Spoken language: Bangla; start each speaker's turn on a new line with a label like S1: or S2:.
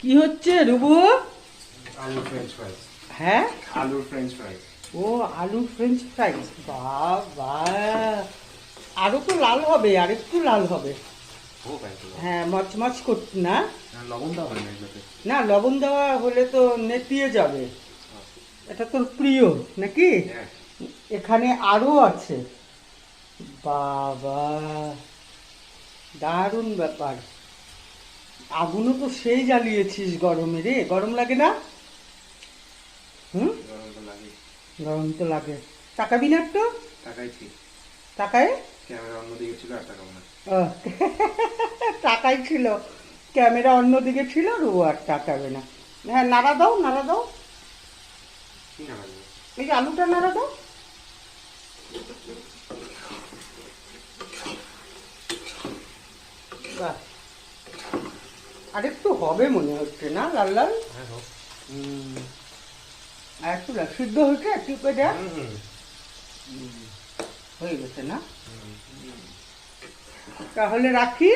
S1: কি হচ্ছে রুবু?
S2: আলু ফ্রেঞ্চ ফ্রাইজ।
S1: হ্যাঁ,
S2: আলুর ফ্রেঞ্চ ফ্রাইজ।
S1: ও আলু ফ্রেঞ্চ ফ্রাইজ, বাবা! আরো তো লাল হবে, আর একটু লাল হবে।
S2: ও ভাই তো।
S1: হ্যাঁ, মচমচ করতে না।
S2: লবণ দাও হয় না এগুলোতে?
S1: না, লবণ দেওয়া হলে তো নেতিয়ে যাবে। এটা তোর প্রিয় নাকি?
S2: হ্যাঁ।
S1: এখানে আরো আছে। বাবা, দারুণ ব্যাপার। আগুনও তো সেই জ্বালিয়েছিস গরমে রে, গরম লাগে না? হুম,
S2: গরম তো লাগে।
S1: গরম তো লাগে। তাকাবি না একটু?
S2: তাকাইছি।
S1: তাকায়?
S2: ক্যামেরা অন্যদিকে ছিল আর তাকাবো না।
S1: আহ, তাকাই ছিল, ক্যামেরা অন্যদিকে ছিল, আর ও আর তাকাবে না। হ্যাঁ, নাড়া দাও, নাড়া দাও।
S2: কি না লাগবে?
S1: এই যে আলুটা নাড়া দাও। বাহ, আর একটু হবে মনে হচ্ছে না, লাল লাল?
S2: হ্যাঁ হোক।
S1: আর একটু সিদ্ধ হয়েছে একটু পেঁটা হয়ে গেছে না? তাহলে রাখি।